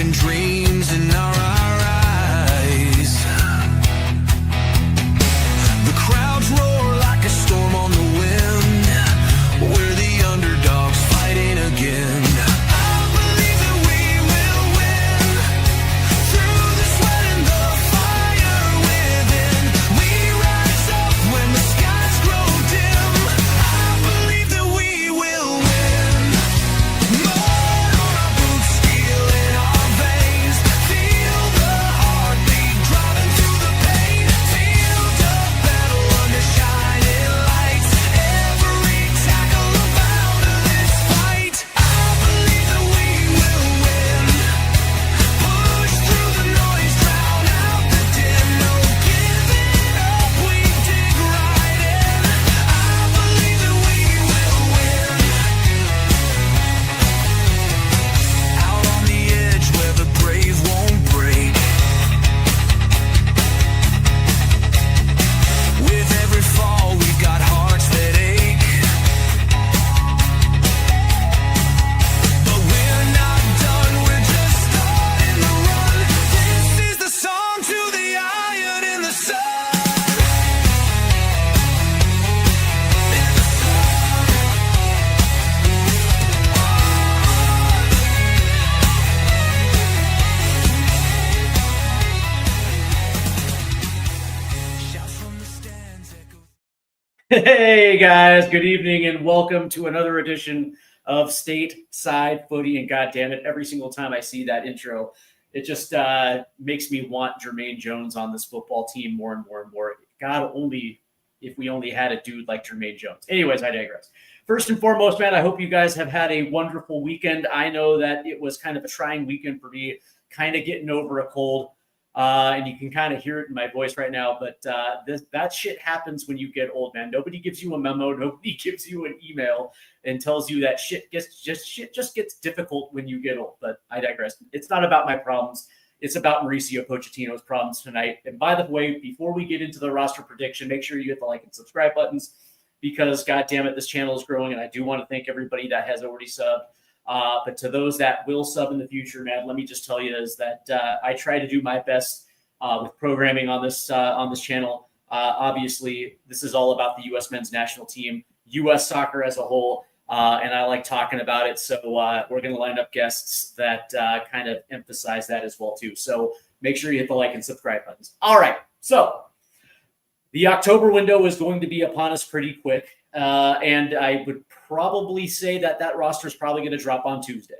and dreams in our eyes. The crowds roar like a storm on the wind. We're the underdogs fighting again. Hey guys, good evening and welcome to another edition of Stateside Footy. And God damn it, every single time I see that intro, it just makes me want Jermaine Jones on this football team more and more and more. God, only if we only had a dude like Jermaine Jones. Anyways, I digress. First and foremost, man, I hope you guys have had a wonderful weekend. I know that it was kind of a trying weekend for me, kind of getting over a cold. And you can kind of hear it in my voice right now, but that shit happens when you get old, man. Nobody gives you a memo, nobody gives you an email and tells you that shit just gets difficult when you get old. But I digress. It's not about my problems. It's about Mauricio Pochettino's problems tonight. And by the way, before we get into the roster prediction, make sure you hit the like and subscribe buttons because, God damn it, this channel is growing, and I do want to thank everybody that has already subbed. But to those that will sub in the future, man, let me just tell you is that I try to do my best with programming on this channel. Obviously, this is all about the U.S. men's national team, U.S. soccer as a whole, and I like talking about it. So we're going to line up guests that kind of emphasize that as well, too. So make sure you hit the like and subscribe buttons. All right, so the October window is going to be upon us pretty quick. And I would probably say that roster is probably going to drop on Tuesday.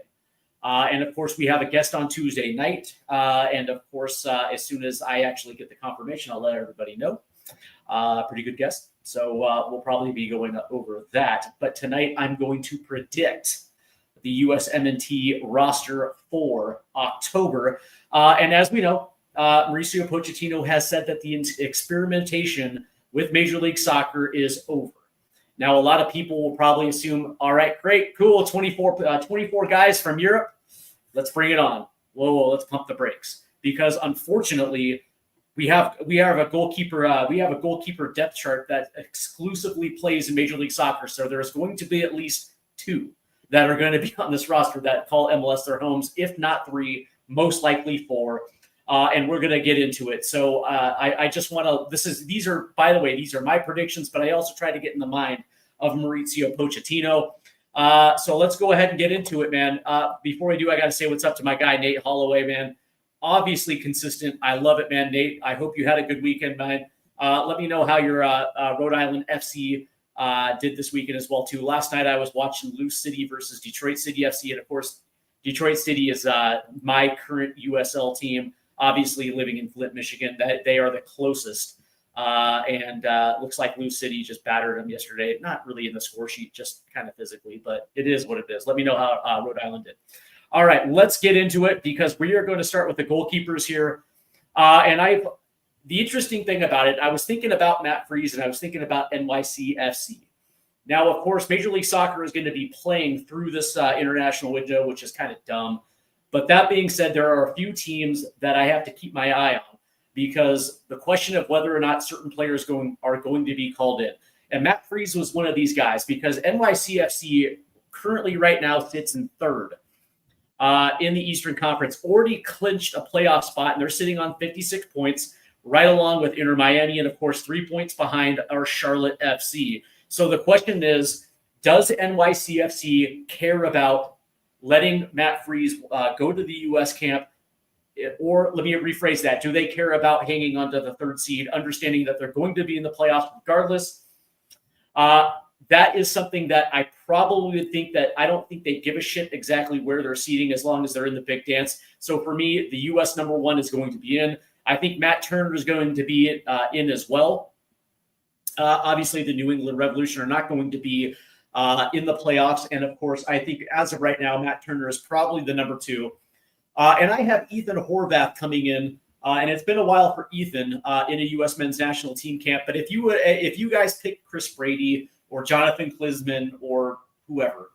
And of course, we have a guest on Tuesday night. And of course, as soon as I actually get the confirmation, I'll let everybody know. Pretty good guest. So we'll probably be going over that. But tonight, I'm going to predict the USMNT roster for October. And as we know, Mauricio Pochettino has said that the experimentation with Major League Soccer is over. Now, a lot of people will probably assume, all right, great, cool, 24 guys from Europe. Let's bring it on. Whoa, let's pump the brakes. Because unfortunately, we have a goalkeeper depth chart that exclusively plays in Major League Soccer. So there's going to be at least 2 that are going to be on this roster that call MLS their homes, if not 3, most likely 4. And we're going to get into it. So I just want to, these are my predictions, but I also try to get in the mind of Mauricio Pochettino. So let's go ahead and get into it, man. Before we do, I got to say what's up to my guy, Nate Holloway, man. Obviously consistent. I love it, man. Nate, I hope you had a good weekend, man. Let me know how your Rhode Island FC did this weekend as well, too. Last night I was watching Lou City versus Detroit City FC. And of course, Detroit City is my current USL team. Obviously, living in Flint, Michigan, that they are the closest. And looks like Lou City just battered them yesterday. Not really in the score sheet, just kind of physically, but it is what it is. Let me know how Rhode Island did. All right, let's get into it because we are going to start with the goalkeepers here. The interesting thing about it, I was thinking about Matt Freese and I was thinking about NYCFC. Now, of course, Major League Soccer is going to be playing through this international window, which is kind of dumb. But that being said, there are a few teams that I have to keep my eye on because the question of whether or not certain players are going to be called in. And Matt Freese was one of these guys because NYCFC currently right now sits in 3rd in the Eastern Conference, already clinched a playoff spot, and they're sitting on 56 points, right along with Inter Miami, and of course 3 points behind our Charlotte FC. So the question is, does NYCFC care about letting Matt Freese go to the U.S. camp? Or let me rephrase that. Do they care about hanging on to the third seed, understanding that they're going to be in the playoffs regardless? That is something that I probably would think that I don't think they give a shit exactly where they're seeding as long as they're in the big dance. So for me, the U.S. number 1 is going to be in. I think Matt Turner is going to be in as well. Obviously, the New England Revolution are not going to be in the playoffs. And of course, I think as of right now, Matt Turner is probably the number 2. And I have Ethan Horvath coming in, and it's been a while for Ethan in a U.S. men's national team camp. But if you guys pick Chris Brady or Jonathan Klinsmann or whoever,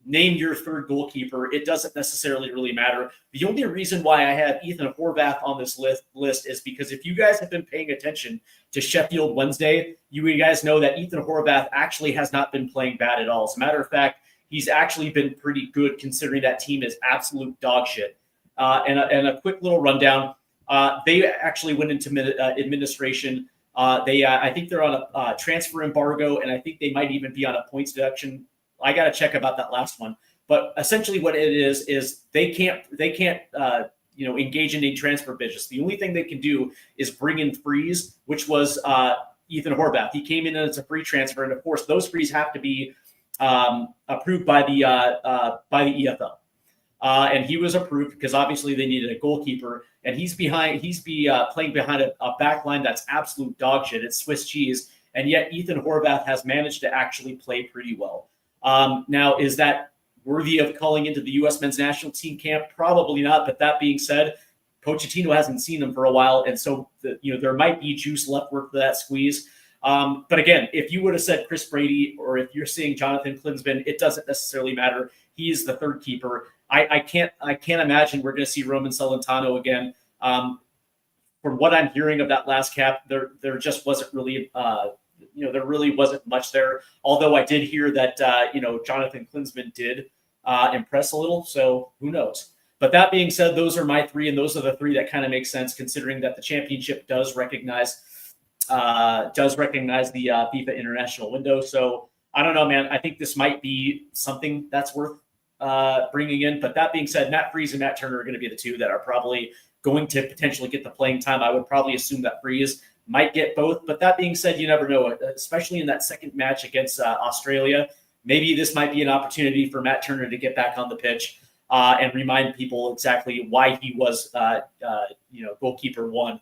name your third goalkeeper, it doesn't necessarily really matter. The only reason why I have Ethan Horvath on this list is because if you guys have been paying attention to Sheffield Wednesday, you guys know that Ethan Horvath actually has not been playing bad at all. As a matter of fact, he's actually been pretty good considering that team is absolute dog shit. And a quick little rundown. They actually went into administration. I think they're on a transfer embargo, and I think they might even be on a points deduction. I got to check about that last one. But essentially, what it is they can't engage in any transfer business. The only thing they can do is bring in Freese, which was Ethan Horvath. He came in as a free transfer, and of course, those frees have to be approved by the EFL. And he was approved because obviously they needed a goalkeeper, and he's playing behind a back line that's absolute dog shit. It's Swiss cheese, and yet Ethan Horvath has managed to actually play pretty well. Now, is that worthy of calling into the U.S. men's national team camp? Probably not. But that being said, Pochettino hasn't seen him for a while, and so there might be juice left for that squeeze. But again, if you would have said Chris Brady, or if you're seeing Jonathan Klinsmann, it doesn't necessarily matter. He's the third keeper. I can't imagine we're going to see Roman Celentano again. From what I'm hearing of that last cap, there just wasn't really, there really wasn't much there. Although I did hear that, Jonathan Klinsmann did impress a little. So who knows? But that being said, those are my 3, and those are the 3 that kind of make sense considering that the championship does recognize the FIFA international window. So I don't know, man. I think this might be something that's worth bringing in. But that being said, Matt Freese and Matt Turner are going to be the 2 that are probably going to potentially get the playing time. I would probably assume that Freese might get both. But that being said, you never know, especially in that second match against Australia. Maybe this might be an opportunity for Matt Turner to get back on the pitch and remind people exactly why he was, goalkeeper 1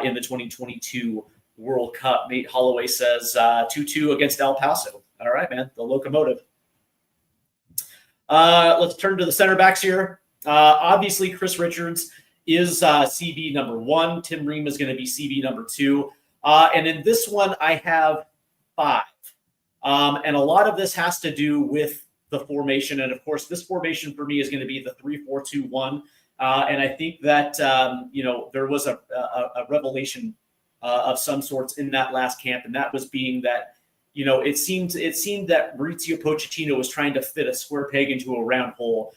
in the 2022 World Cup. Nate Holloway says 2-2 against El Paso. All right, man, the locomotive. Let's turn to the center backs here. Obviously, Chris Richards is CB number 1. Tim Ream is going to be CB number 2. And in this one, I have 5. And a lot of this has to do with the formation. And of course, this formation for me is going to be the 3-4-2-1. And I think that, there was a revelation of some sorts in that last camp. And that was being that, it seemed that Mauricio Pochettino was trying to fit a square peg into a round hole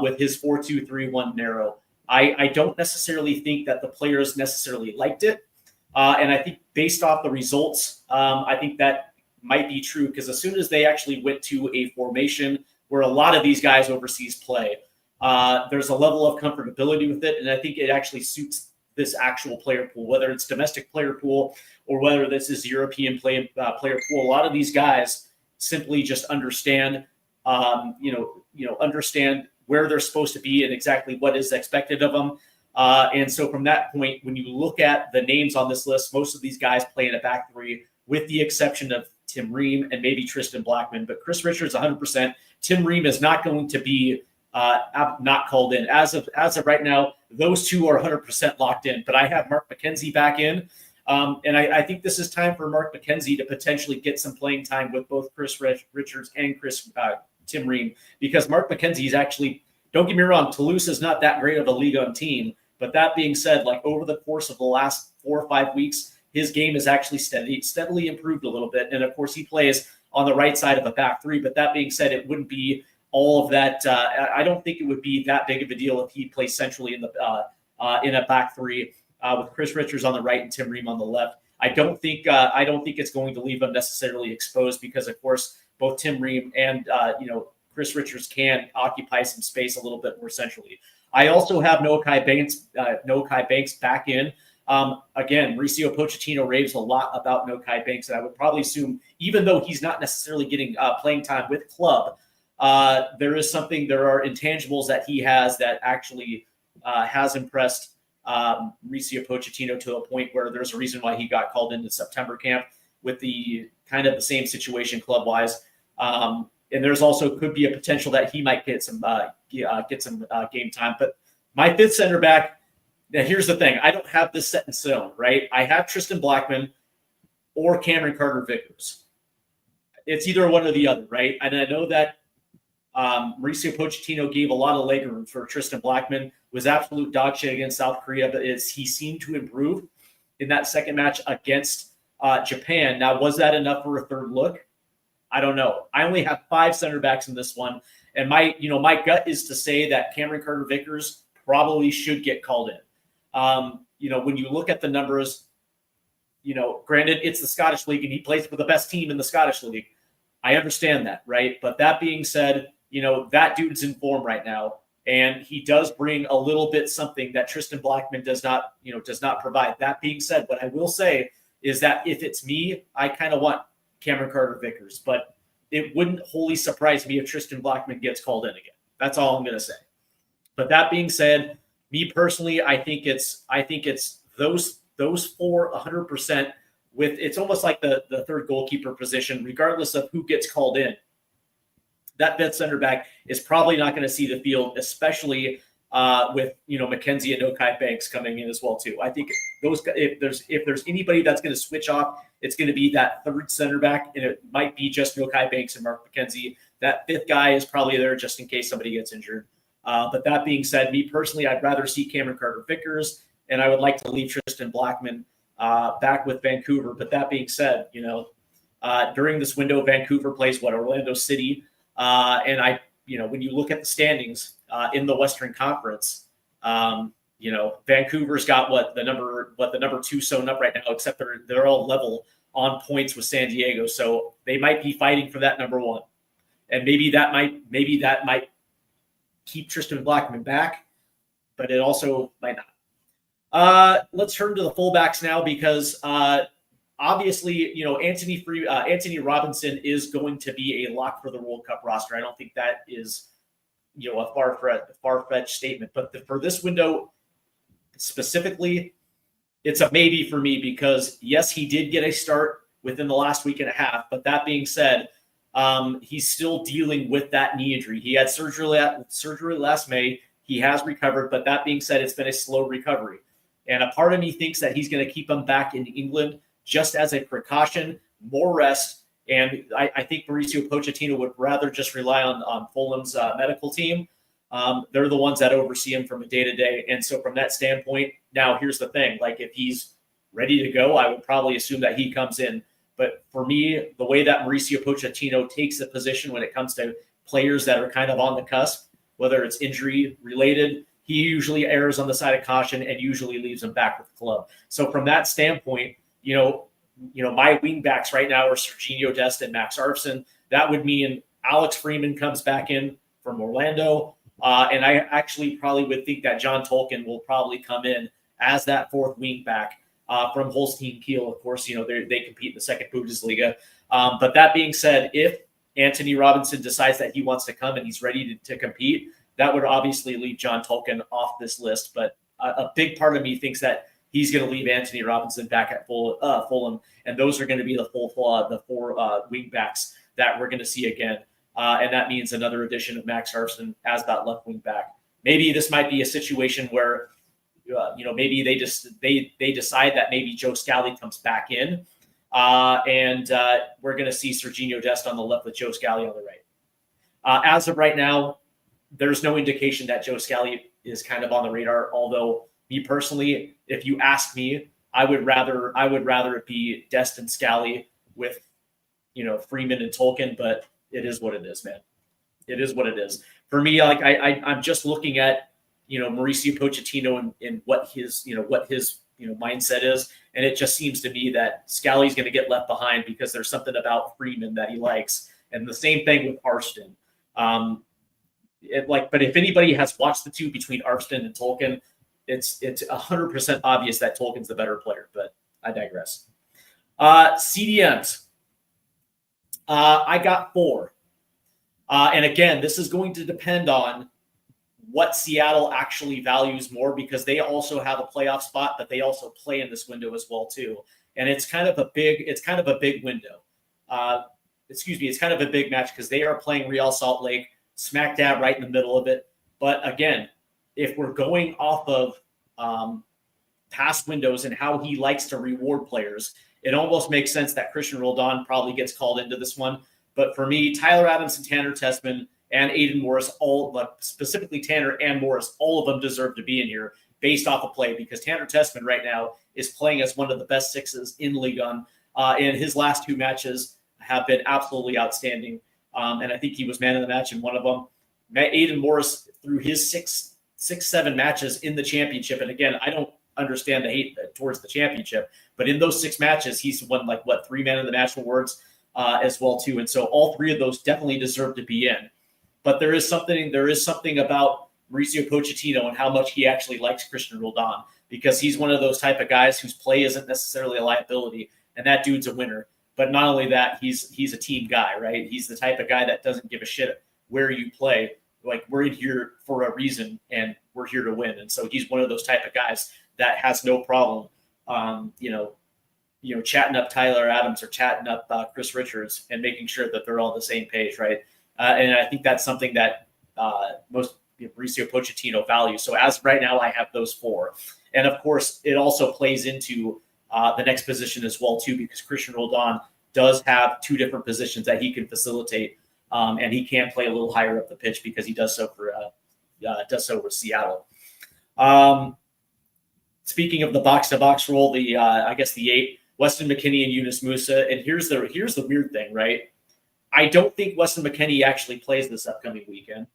with his 4-2-3-1 narrow. I don't necessarily think that the players necessarily liked it. And I think based off the results, I think that might be true because as soon as they actually went to a formation where a lot of these guys overseas play, there's a level of comfortability with it. And I think it actually suits this actual player pool, whether it's domestic player pool or whether this is European player pool. A lot of these guys simply just understand, understand where they're supposed to be and exactly what is expected of them. And so from that point, when you look at the names on this list, most of these guys play in a back 3 with the exception of Tim Ream and maybe Tristan Blackman. But Chris Richards, 100%. Tim Ream is not going to be not called in. As of right now, those 2 are 100% locked in. But I have Mark McKenzie back in. And I think this is time for Mark McKenzie to potentially get some playing time with both Chris Richards and Tim Ream, because Mark McKenzie is actually, don't get me wrong, Toulouse is not that great of a Ligue 1 team. But that being said, like over the course of the last 4 or 5 weeks, his game has actually steadily improved a little bit. And of course, he plays on the right side of a back 3. But that being said, it wouldn't be all of that. I don't think it would be that big of a deal if he plays centrally in a back three with Chris Richards on the right and Tim Ream on the left. I don't think it's going to leave him necessarily exposed because, of course, both Tim Ream and Chris Richards can occupy some space a little bit more centrally. I also have Nokai Banks back in. Again, Mauricio Pochettino raves a lot about Nokai Banks, and I would probably assume, even though he's not necessarily getting playing time with club, there are intangibles that he has that actually has impressed Mauricio Pochettino to a point where there's a reason why he got called into September camp with the kind of the same situation club-wise. And there's also could be a potential that he might get some game time. But my fifth center back, now here's the thing. I don't have this set in stone, right? I have Tristan Blackman or Cameron Carter-Vickers. It's either one or the other, right? And I know that Mauricio Pochettino gave a lot of leg room for Tristan Blackman, was absolute dog shit against South Korea, but he seemed to improve in that second match against Japan. Now, was that enough for a third look? I don't know. I only have 5 center backs in this one, and my gut is to say that Cameron Carter-Vickers probably should get called in. When you look at the numbers, granted it's the Scottish League and he plays for the best team in the Scottish League. I understand that, right? But that being said, that dude's in form right now, and he does bring a little bit something that Tristan Blackman does not provide. That being said, what I will say is that if it's me, I kind of want Cameron Carter-Vickers, but it wouldn't wholly surprise me if Tristan Blackman gets called in again. That's all I'm going to say. But that being said, me personally, I think it's those 4 100%. It's almost like the third goalkeeper position, regardless of who gets called in. That fifth center back is probably not going to see the field, especially with Mackenzie and Nokai Banks coming in as well too. I think if there's anybody that's going to switch off, it's going to be that third center back, and it might be just Nokai Banks and Mark McKenzie. That fifth guy is probably there just in case somebody gets injured. But that being said, me personally, I'd rather see Cameron Carter-Vickers, and I would like to leave Tristan Blackman back with Vancouver. But that being said, during this window, Vancouver plays Orlando City, and when you look at the standings in the Western Conference, Vancouver's got the number 2 sewn up right now, except they're all level on points with San Diego, so they might be fighting for that number 1, and maybe that might keep Tristan Blackman back, but it also might not. Let's turn to the fullbacks now because obviously, Anthony Robinson is going to be a lock for the World Cup roster. I don't think that is a far-fetched statement, but for this window specifically, it's a maybe for me because yes, he did get a start within the last week and a half, but that being said, he's still dealing with that knee injury. He had surgery last May. He has recovered, but that being said, it's been a slow recovery. And a part of me thinks that he's going to keep him back in England just as a precaution, more rest. And I think Mauricio Pochettino would rather just rely on Fulham's medical team. They're the ones that oversee him from a day-to-day. And so from that standpoint, now here's the thing. Like if he's ready to go, I would probably assume that he comes in. But for me, the way that Mauricio Pochettino takes the position when it comes to players that are kind of on the cusp, whether it's injury related, he usually errs on the side of caution and usually leaves them back with the club. So from that standpoint, my wing backs right now are Serginho Dest and Max Arfson. That would mean Alex Freeman comes back in from Orlando. And I actually probably would think that John Tolkien will probably come in as that fourth wing back from Holstein Kiel. Of course, they compete in the second Bundesliga. But that being said, if Anthony Robinson decides that he wants to come and he's ready to compete, that would obviously leave John Tolkien off this list. But a big part of me thinks that he's going to leave Anthony Robinson back at Fulham, and those are going to be the four wing backs that we're going to see again. And that means another addition of Max Arfson as that left wing back. Maybe this might be a situation where, maybe they decide that maybe Joe Scally comes back in, and we're going to see Serginho Dest on the left with Joe Scally on the right. As of right now, there's no indication that Joe Scally is kind of on the radar. Although me personally, if you ask me, I would rather it be Dest and Scally with, Freeman and Tolkien, but it is what it is, man. It is what it is. For me, like I'm just looking at, Mauricio Pochettino and what his mindset is. And it just seems to me that Scally's going to get left behind because there's something about Freeman that he likes. And the same thing with Arston. But if anybody has watched the two between Arston and Tolkien, it's 100% obvious that Tolkien's the better player, but I digress. CDMs. I got 4. And again, this is going to depend on what Seattle actually values more, because they also have a playoff spot, but they also play in this window as well too. And it's kind of a big window. It's kind of a big match because they are playing Real Salt Lake smack dab right in the middle of it. But again, if we're going off of past windows and how he likes to reward players, it almost makes sense that Christian Roldan probably gets called into this one. But for me, Tyler Adams and Tanner Tessman and Aiden Morris, but specifically Tanner and Morris, all of them deserve to be in here based off of play, because Tanner Tessman right now is playing as one of the best 6s in Ligue 1. And his last 2 matches have been absolutely outstanding. And I think he was man of the match in one of them. Aiden Morris, through his 6-7 matches in the championship, and again, I don't understand the hate towards the championship, but in those 6 matches, he's won 3 man of the match awards as well too. And so all 3 of those definitely deserve to be in. But there is something about Mauricio Pochettino and how much he actually likes Christian Roldan, because he's one of those type of guys whose play isn't necessarily a liability, and that dude's a winner. But not only that, he's a team guy, right? He's the type of guy that doesn't give a shit where you play. Like, we're in here for a reason, and we're here to win. And so he's one of those type of guys that has no problem, chatting up Tyler Adams or chatting up Chris Richards and making sure that they're all on the same page, right? And I think that's something that most Mauricio Pochettino values. So as right now, I have those 4. And of course, it also plays into the next position as well too, because Christian Roldan does have 2 different positions that he can facilitate, and he can play a little higher up the pitch because he does so with Seattle. Speaking of the box-to-box role, I guess the 8, Weston McKennie and Yunus Musa. And here's the weird thing, right? I don't think Weston McKennie actually plays this upcoming weekend,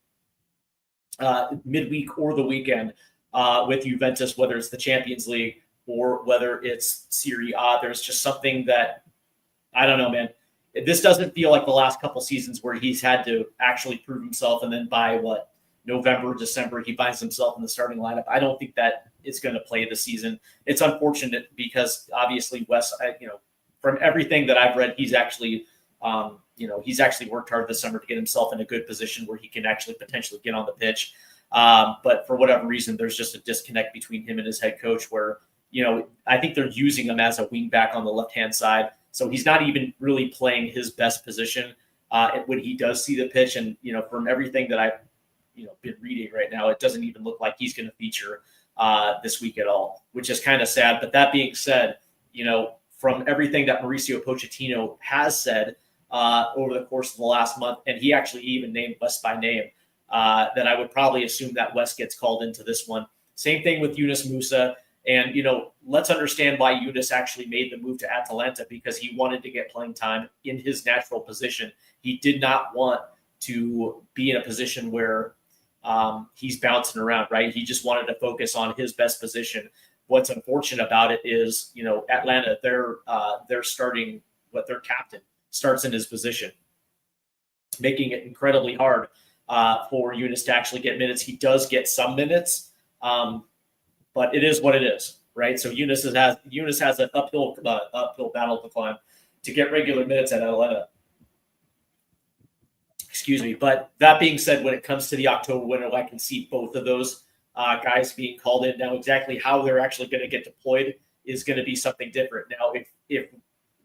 midweek or the weekend with Juventus, whether it's the Champions League or whether it's Serie A. There's just something that, I don't know, man. This doesn't feel like the last couple seasons where he's had to actually prove himself, and then by November, December, he finds himself in the starting lineup. I don't think that it's going to play this season. It's unfortunate because obviously Wes, from everything that I've read, he's actually worked hard this summer to get himself in a good position where he can actually potentially get on the pitch. But for whatever reason, there's just a disconnect between him and his head coach where, I think they're using him as a wing back on the left-hand side. So he's not even really playing his best position when he does see the pitch. And, from everything that I've, been reading right now, it doesn't even look like he's going to feature this week at all, which is kind of sad. But that being said, from everything that Mauricio Pochettino has said over the course of the last month, and he actually even named Wes by name, that I would probably assume that Wes gets called into this one. Same thing with Yunus Musa. And, let's understand why Yunus actually made the move to Atalanta, because he wanted to get playing time in his natural position. He did not want to be in a position where he's bouncing around, right? He just wanted to focus on his best position. What's unfortunate about it is, Atlanta, they're starting their captain starts in his position, making it incredibly hard for Yunus to actually get minutes. He does get some minutes, but it is what it is, right? So Yunus has an uphill battle to climb to get regular minutes at Atlanta. Excuse me. But that being said, when it comes to the October window, I can see both of those guys being called in. Now, exactly how they're actually going to get deployed is going to be something different. Now, if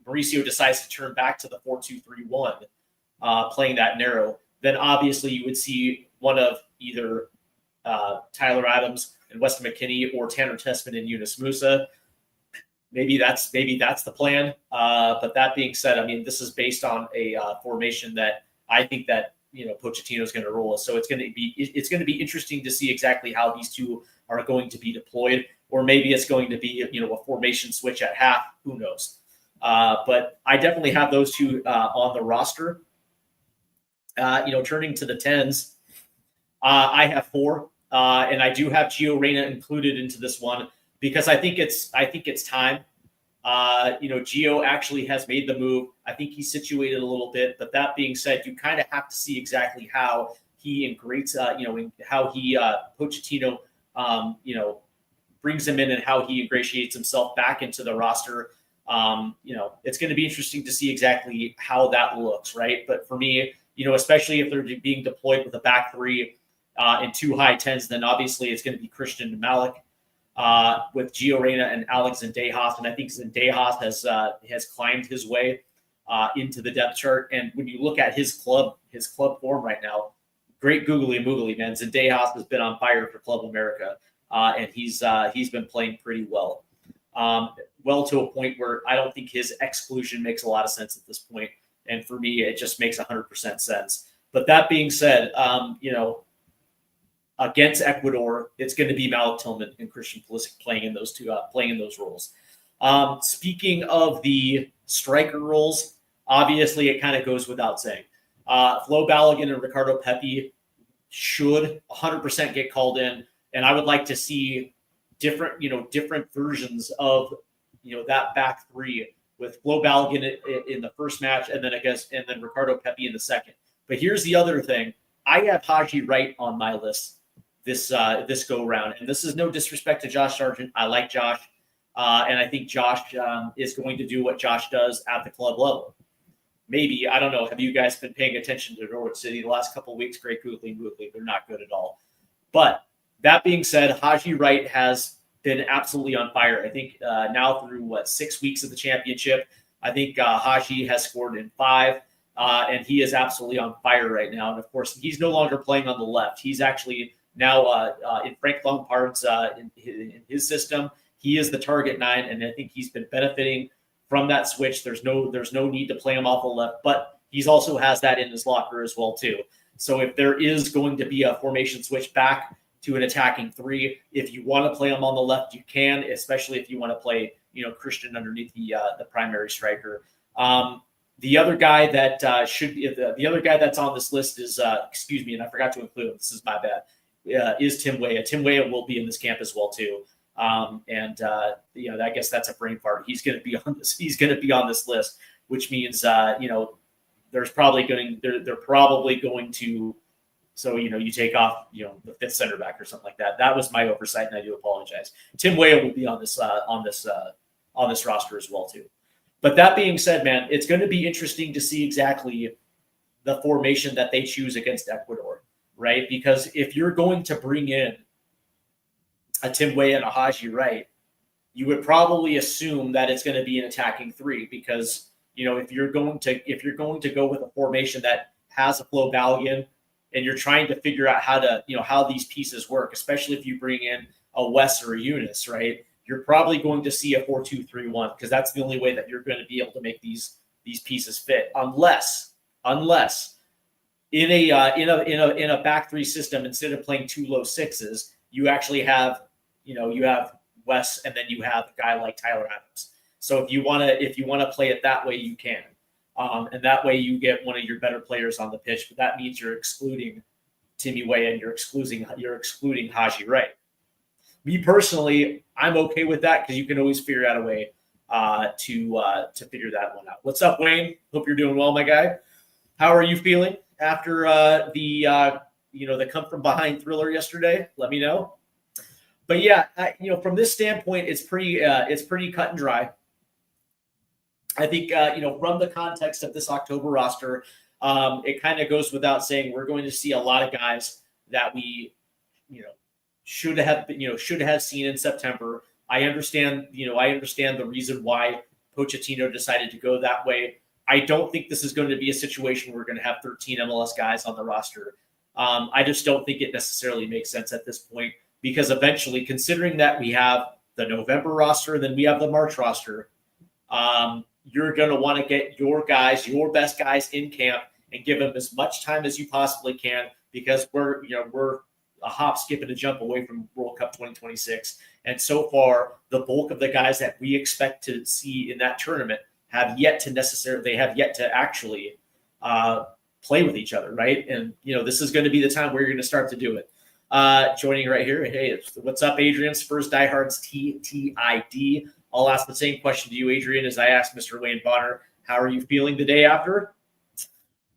Mauricio decides to turn back to the 4-2-3-1, playing that narrow, then obviously you would see one of either Tyler Adams and Weston McKennie or Tanner Tessman and Yunus Musa. Maybe that's the plan. But that being said, I mean, this is based on a formation that I think that Pochettino is going to roll us. So it's going to be interesting to see exactly how these two are going to be deployed, or maybe it's going to be a formation switch at half. Who knows? But I definitely have those two on the roster. Turning to the 10s, I have 4, and I do have Gio Reyna included into this one because I think it's time. Gio actually has made the move. I think he's situated a little bit, but that being said, you kind of have to see exactly how he integrates, how he Pochettino, brings him in and how he ingratiates himself back into the roster. It's going to be interesting to see exactly how that looks, right? But for me, especially if they're being deployed with a back 3 and 2 high 10s, then obviously it's going to be Christian and Malik. With Gio Reyna and Alex Zendejas, and I think Zendejas has climbed his way into the depth chart. And when you look at his club form right now, great googly moogly, man. Zendejas has been on fire for Club America, and he's been playing pretty well, well to a point where I don't think his exclusion makes a lot of sense at this point. And for me, it just makes 100% sense. But that being said, against Ecuador, it's going to be Malik Tillman and Christian Pulisic playing in those roles. Speaking of the striker roles, obviously it kind of goes without saying. Flo Balogun and Ricardo Pepi should 100% get called in, and I would like to see different versions of that back 3 with Flo Balogun in the first match, and then Ricardo Pepi in the second. But here's the other thing: I have Haji Wright on my list this go round, and this is no disrespect to Josh Sargent. I like Josh, and I think Josh is going to do what Josh does at the club level. Maybe, I don't know. Have you guys been paying attention to Norwich City the last couple of weeks? Great googly moogly. They're not good at all. But that being said, Haji Wright has been absolutely on fire. I think now through 6 weeks of the championship, I think Haji has scored in 5, and he is absolutely on fire right now. And of course, he's no longer playing on the left. He's actually now in Frank Lampard's in his system, he is the target 9, and I think he's been benefiting from that switch. There's no need to play him off the left, but he's also has that in his locker as well too. So if there is going to be a formation switch back to an attacking 3, if you want to play him on the left, you can, especially if you want to play Christian underneath the primary striker. The other guy that should be the other guy that's on this list is and I forgot to include him. This is my bad. Is Tim Weah. Tim Weah will be in this camp as well too. I guess that's a brain fart. He's going to be on this. He's going to be on this list, which means they're probably going to. So you take off the 5th center back or something like that. That was my oversight, and I do apologize. Tim Weah will be on this roster as well too. But that being said, man, it's going to be interesting to see exactly the formation that they choose against Ecuador, right? Because if you're going to bring in a Tim Weah and a Haji Wright, you would probably assume that it's going to be an attacking 3 because if you're going to go with a formation that has a Flo Balogun and you're trying to figure out how these pieces work, especially if you bring in a Wes or a Eunice, right? You're probably going to see a 4-2-3-1 because that's the only way that you're going to be able to make these pieces fit, unless in a back 3 system, instead of playing 2 low 6s, you actually have you have Wes and then you have a guy like Tyler Adams. So if you want to play it that way, you can, and that way you get one of your better players on the pitch. But that means you're excluding Timmy Weah and you're excluding Haji Wright. Me personally, I'm okay with that because you can always figure out a way to figure that one out. What's up, Wayne? Hope you're doing well, my guy. How are you feeling after the come from behind thriller yesterday? Let me know. But yeah, from this standpoint, it's pretty cut and dry. I think from the context of this October roster, it kind of goes without saying we're going to see a lot of guys that we should have seen in September. I understand the reason why Pochettino decided to go that way. I don't think this is going to be a situation where we're going to have 13 MLS guys on the roster. I just don't think it necessarily makes sense at this point because eventually, considering that we have the November roster and then we have the March roster, you're going to want to get your best guys in camp and give them as much time as you possibly can because we're a hop, skip, and a jump away from World Cup 2026. And so far, the bulk of the guys that we expect to see in that tournament have yet to actually play with each other, right? And this is going to be the time where you're going to start to do it. Joining right here, hey, what's up, Adrian? Spurs diehards TTID. I'll ask the same question to you, Adrian, as I asked Mr. Wayne Bonner. How are you feeling the day after?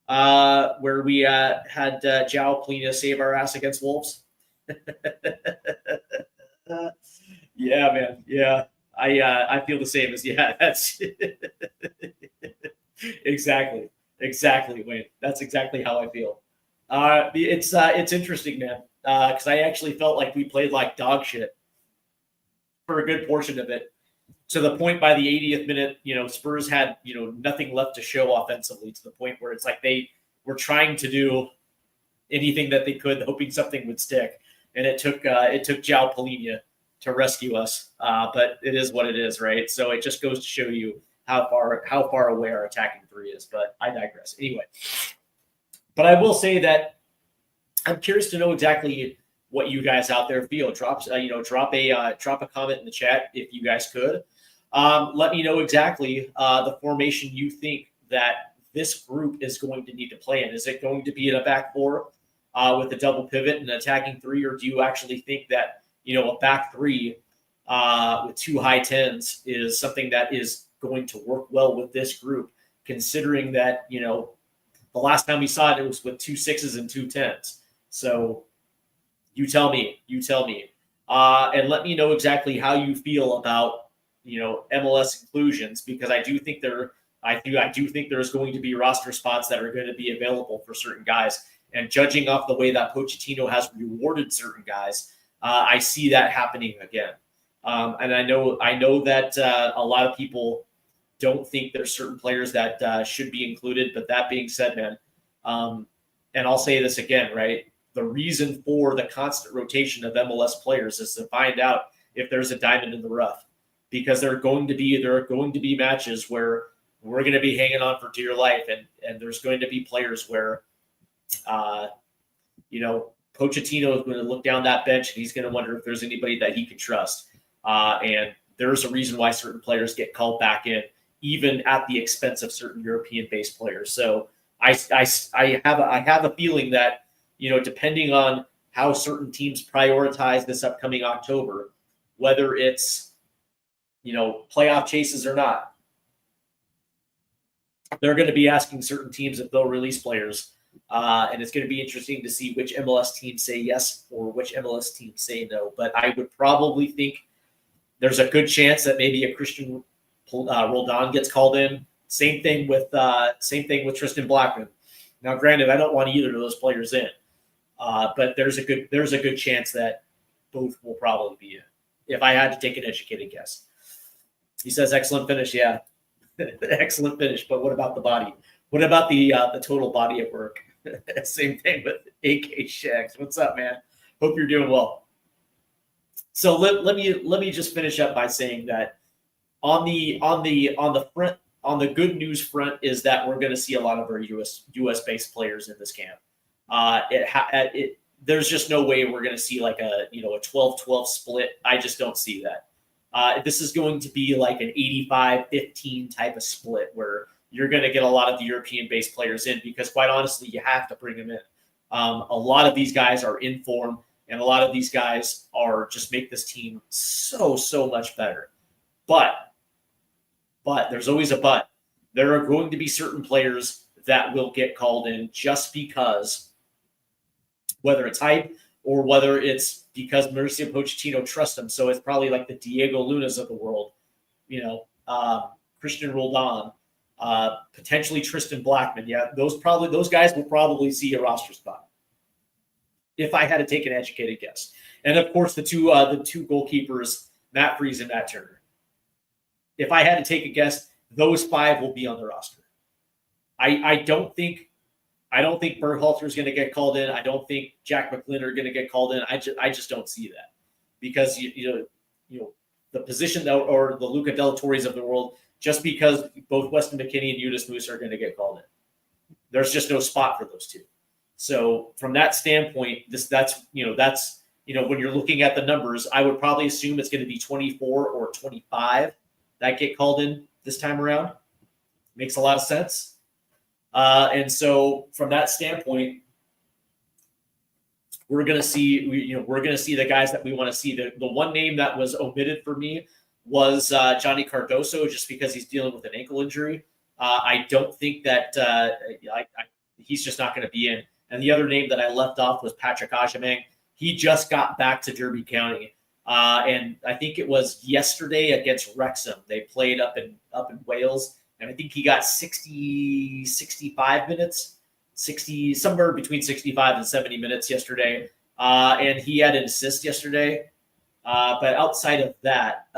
Where we had João Plina save our ass against Wolves. Yeah, man. Yeah, I feel the same as That's exactly, Wayne. That's exactly how I feel. It's interesting, man, because I actually felt like we played like dog shit for a good portion of it, to the point by the 80th minute, Spurs had nothing left to show offensively, to the point where it's like they were trying to do anything that they could, hoping something would stick, and it took João Plina to rescue us. But it is what it is, right? So it just goes to show you how far away our attacking three is. But I digress. Anyway, but I will say that I'm curious to know exactly what you guys out there feel. Drop a comment in the chat if you guys could. Let me know exactly the formation you think that this group is going to need to play in. Is it going to be in a back four with a double pivot and attacking three, or do you actually think that a back three with two high tens is something that is going to work well with this group, considering that the last time we saw it was with 2 6s and 2 10s. So you tell me, and let me know exactly how you feel about MLS inclusions, because I do think there's going to be roster spots that are going to be available for certain guys. And judging off the way that Pochettino has rewarded certain guys, I see that happening again. And I know that a lot of people don't think there's certain players that should be included. But that being said, man, and I'll say this again, right? The reason for the constant rotation of MLS players is to find out if there's a diamond in the rough, because there are going to be matches where we're going to be hanging on for dear life, and there's going to be players where, Pochettino is going to look down that bench and he's going to wonder if there's anybody that he can trust. And there's a reason why certain players get called back in, even at the expense of certain European-based players. So I have a feeling that, depending on how certain teams prioritize this upcoming October, whether it's, playoff chases or not, they're going to be asking certain teams if they'll release players. And it's going to be interesting to see which MLS teams say yes or which MLS teams say no. But I would probably think there's a good chance that maybe a Christian Roldan gets called in. Same thing with Tristan Blackman. Now, granted, I don't want either of those players in, but there's a good chance that both will probably be in, if I had to take an educated guess. He says, excellent finish. Yeah, excellent finish. But what about the body? What about the total body of work? Same thing with AK Shags. What's up, man? Hope you're doing well. So let me just finish up by saying that on the good news front is that we're going to see a lot of our US based players in this camp. There's just no way we're going to see like a 12-12 split. I just don't see that. This is going to be like an 85-15 type of split where you're going to get a lot of the European-based players in, because quite honestly, you have to bring them in. A lot of these guys are in form, and a lot of these guys are just make this team so much better. But there's always a but. There are going to be certain players that will get called in just because, whether it's hype or whether it's because Mauricio Pochettino trusts them. So it's probably like the Diego Lunas of the world, Christian Roldan, potentially Tristan Blackman. Yeah, those guys will probably see a roster spot, if I had to take an educated guess. And of course, the two goalkeepers, Matt Freese and Matt Turner. If I had to take a guess, those 5 will be on the roster. I don't think Berhalter is going to get called in. I don't think Jack McLean are going to get called in. I just don't see that, because the position or the Luca Del Torres of the world, just because both Weston McKennie and Yudis Moose are going to get called in, there's just no spot for those two. So from that standpoint, that's when you're looking at the numbers, I would probably assume it's going to be 24 or 25 that get called in this time around. Makes a lot of sense. And so from that standpoint, we're going to see, we're going to see the guys that we want to see. The one name that was omitted for me was Johnny Cardoso, just because he's dealing with an ankle injury. I don't think that he's just not going to be in. And the other name that I left off was Patrick Ajamang. He just got back to Derby County. And I think it was yesterday against Wrexham. They played up in Wales. And I think he got 65 minutes, somewhere between 65 and 70 minutes yesterday. And he had an assist yesterday. But outside of that,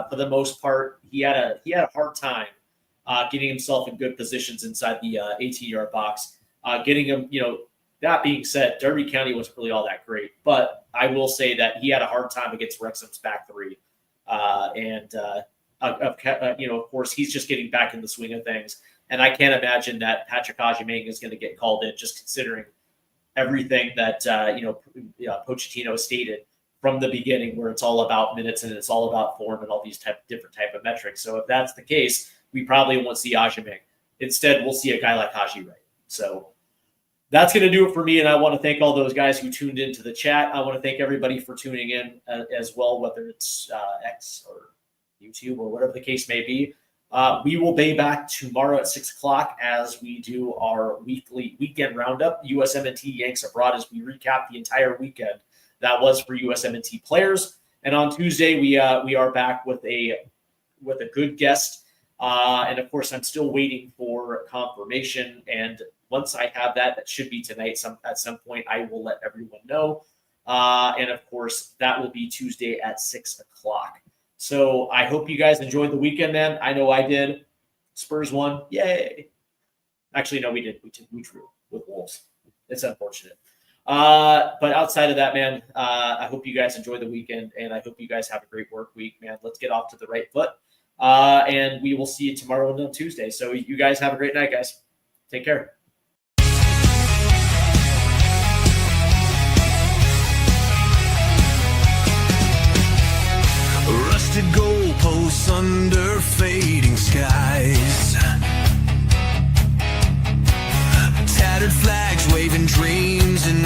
for the most part, he had a hard time getting himself in good positions inside the 18-yard box. Getting him, that being said, Derby County wasn't really all that great. But I will say that he had a hard time against Wrexham's back three. Of course, he's just getting back in the swing of things. And I can't imagine that Patrick Ajamang is going to get called in, just considering everything that, Pochettino stated from the beginning, where it's all about minutes and it's all about form and all these different type of metrics. So if that's the case, we probably won't see Ajamang. Instead, we'll see a guy like Haji Wright. So that's going to do it for me. And I want to thank all those guys who tuned into the chat. I want to thank everybody for tuning in as well, whether it's X or YouTube or whatever the case may be. We will be back tomorrow at 6 o'clock as we do our weekend roundup, USMNT Yanks Abroad, as we recap the entire weekend that was for USMNT players. And on Tuesday, we are back with a good guest. And of course, I'm still waiting for confirmation. And once I have that should be tonight. At some point, I will let everyone know. And of course, that will be Tuesday at 6 o'clock. So I hope you guys enjoyed the weekend, man. I know I did. Spurs won. Yay. Actually, no, we did. We drew with Wolves. It's unfortunate. But outside of that, man, I hope you guys enjoy the weekend, and I hope you guys have a great work week, man. Let's get off to the right foot. And we will see you tomorrow and on Tuesday. So you guys have a great night, guys. Take care. Rusted goalposts under fading skies, tattered flags waving dreams and